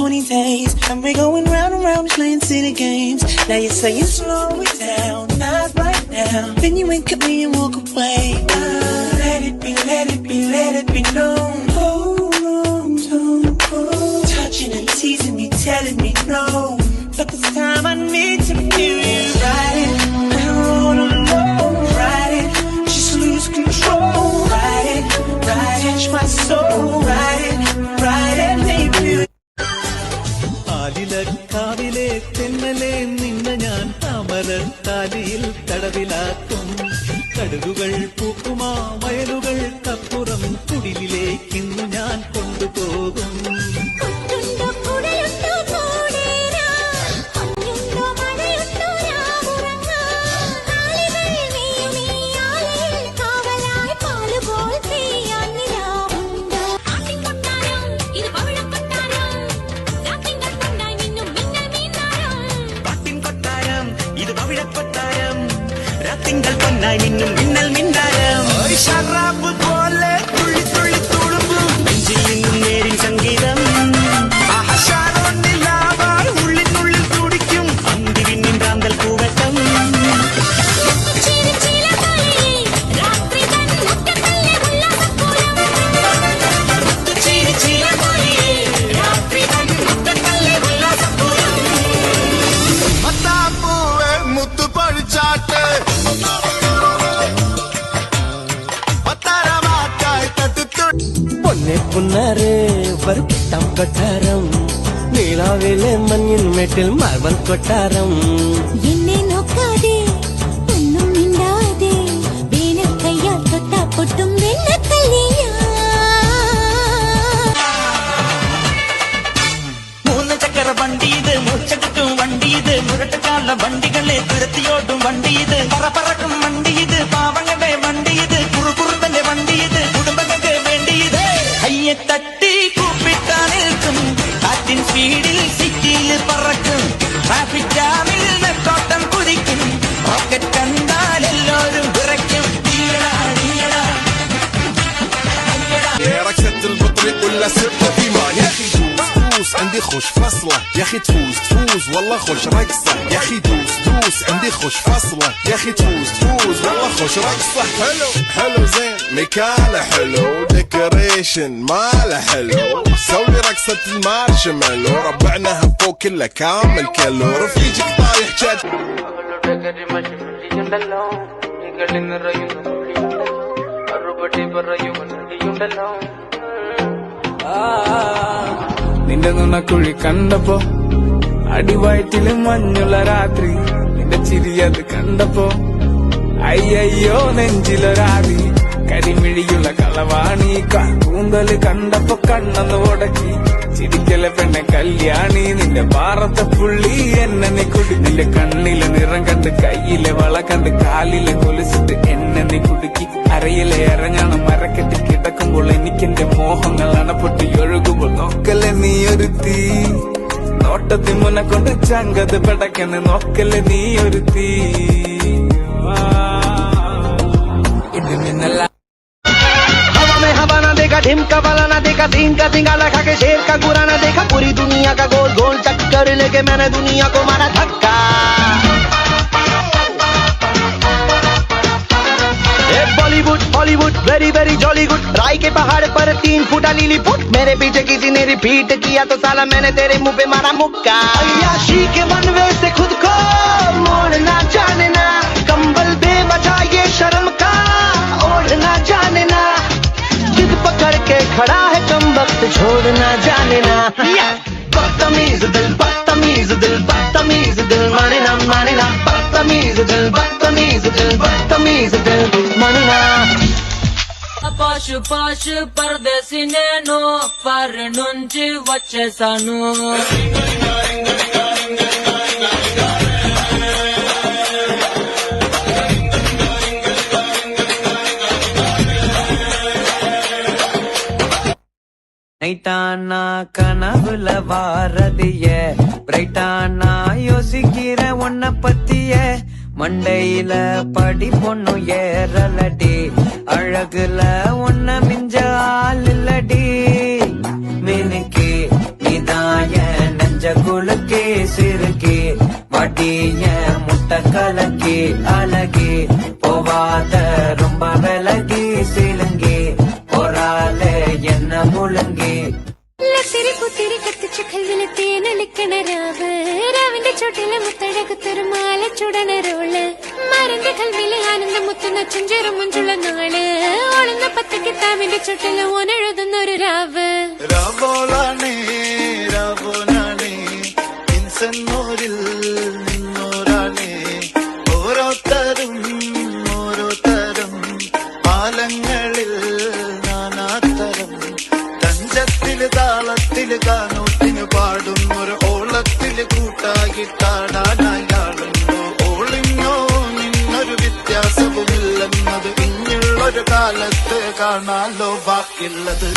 20 days, and we're going round and round playing silly games. Now you're saying slow it down, not right now. Then you wink at me and walk away. Let it be, let it be, let it be known. Touching and teasing me, telling me no. But this time I need to feel you. Ride it, and roll alone. Ride it, just lose control. Ride it, touch my soul. Ride it, make me. കാവിലെ തെന്നലെ നിന്ന ഞാൻ താമര താലിയിൽ തടവിലാക്കും കടുകുകൾ പൂക്കുമാ വയലുകൾക്കപ്പുറം കുടിലിലേക്കിന്നു ഞാൻ കൊണ്ടുപോകും തിങ്കൾ പൊന്നായി മിന്നും മിന്നൽ മിന്നാരം ഷറാബ് പോലെ തുള്ളി തുള്ളി തുളുമ്പും നെഞ്ചിൽ നിന്നും നേരിൻ സംഗീതം ഉള്ളിനുള്ളിൽ തുടിക്കും അന്തി വിണ്ണിൻ കാന്തൽ പൂവട്ടം മുത്തു പഴിച്ചാട്ട് പൊന്നെ പുന്നാരെ വറുത്തം കൊട്ടാരം നീളാവിലെ മഞ്ഞിൻ മേട്ടിൽ മാർബൽ കൊട്ടാരം എന്നെ നോക്കാതെ ഒന്നും മിണ്ടാതെ വേനൽ കയ്യാൽ തൊട്ടാ പൊട്ടും വെണ്ണക്കല്ലിയാ മൂന്ന് ചക്കര വണ്ടിയത് മൂച്ചകട്ടും വണ്ടിയത് മുരട്ടുകാല വണ്ടികളെ തുരത്തിയോട്ടും വണ്ടിയത് പറക്കും വണ്ടിയത് പാവങ്ങളുടെ വണ്ടിയത് കുറുകുറുമ്പന്റെ വണ്ടിയത് കുടുംബങ്ങൾക്ക് വേണ്ടിയത് കയ്യെ തട്ടി കൂപ്പിട്ടാ നിൽക്കും കാറ്റിൻ സ്പീഡിൽ സിറ്റിയിൽ പറക്കും ട്രാഫിക് ജാമിൽ നെട്ടോട്ടം കുതിക്കും റോക്കറ്റ് കണ്ടാൽ എല്ലാവരും വിറയ്ക്കും ولا سرقة إيمان يا أخي دوس عندي خوش فصلة يا أخي تفوز والله خوش رقصة يا أخي دوس عندي خوش فصلة يا أخي تفوز والله خوش رقصة حلو زين مكانه حلو ديكوريشن ماله حلو سوي رقصة المارشميلو ربعناها فوق كله كامل كيلو رفيجك طايح جد നിന്റെ നുണക്കുഴി കണ്ടപ്പോ അടിവയറ്റില് മഞ്ഞുള്ള രാത്രി നിന്റെ ചിരിയത് കണ്ടപ്പോ അയ്യോ നെഞ്ചിലൊരാതി കരിമിഴിയുള്ള കളവാണി കൂന്തല് കണ്ടപ്പോ കണ്ണന്ന് ഉടക്കി ചിരിക്കല പെണ്ണെ കല്യാണി നിന്റെ പാറത്തെ പുള്ളി എന്നെ നീ കുടി നിന്റെ കണ്ണിലെ നിറം കണ്ട് കയ്യിലെ വള കണ്ട് കാലിലെ കൊലിച്ചിട്ട് എന്നെ നീ കുടുക്കി അരയിലെ ഇറങ്ങണം മരക്കെട്ടി കിടക്കുമ്പോൾ എനിക്കെന്റെ മോഹങ്ങൾ അണപ്പൊട്ടി ഒഴുകുമ്പോൾ നോക്കല്ലേ നീ ഒരു തീ നോട്ടത്തി മുന്നെ കൊണ്ട് ചങ്കത് പടക്കന്ന് നോക്കല്ലേ നീ ഒരു തീ ഇത് നിന്നല്ല हवा ना देखा ढिमका वाला ना देखा तीन का सिंगाला खा के शेर का गुरा ना देखा पूरी दुनिया का गोल गोल चक्कर लेके मैंने दुनिया को मारा धक्का Bollywood Hollywood very very jolly good राय के पहाड़ पर 3 फुटा लीली फुट मेरे पीछे किसी ने रिपीट किया तो साला मैंने तेरे मुंह पे मारा मुक्का अय्याशी के वनवे से खुद को मोड़ना जाने ना कंबल दे बचा ये शर्म का ओढ़ना जाने ना जिद पकड़ के खड़ा है कम वक्त छोड़ना जाने ना बदतमीज दिल बदतमीज दिल बदतमीज दिल माने ना बदतमीज दिल बदतमीज दिल बदतमीज दिल माने ना పాషు పాషు పరదేశి నేను పర్ నుంచి వచ్చేసాను நைட்டானா கனவுல வாரதிய பிரைட்டானா யோசிக்கிற உன்ன பத்திய மண்டையில படி பொண்ணு ஏறலடி அழகுல உன்ன மிஞ்ச ஆள் இல்லடி மினுக்கு நீதாய சுளுக்கே சிறுக்கே வட்டிய முட்டை கலக்கே அழகே போவாத ரொம்ப விலகி சிலுங்கே ஒரால என்ன முழுங்கே ലത്തിരി പുത്തിരി കത്തിച്ച കൽവിലെ തേനൊലിക്കണ രാവ് രാവിന്റെ ചുട്ടിലെ മുത്തഴകു തെരുമാല ചുടനരോള് മരന്റെ കൽവിലെ ആനന്ദം മുത്തുന്ന ചെഞ്ചേറും മുഞ്ചുള്ള നാള് ഓളുന്ന പത്തക്ക് താവിന്റെ ചുട്ടില് ഓനെഴുതുന്നൊരു രാവ് രാവോളാണേ രാവോനാണേ ഇൻസന്നൂരിൽ നിന്നോരാണേ ഓരോരുത്തരും ഓരോരുത്തരും ആലങ്ങളിൽ നാനാത്തരം തഞ്ചത്തില് താളത്തില് കാനൂട്ടിന് പാടുന്നൊരു ഓളത്തില് കൂട്ടായിട്ടാടാനായാളുണ്ടോ ഓളിന്നോ നിന്നൊരു വ്യത്യാസവുമില്ലെന്നത് ഇനിയുള്ളൊരു കാലത്ത് കാണാലോ ബാക്കിയുള്ളത്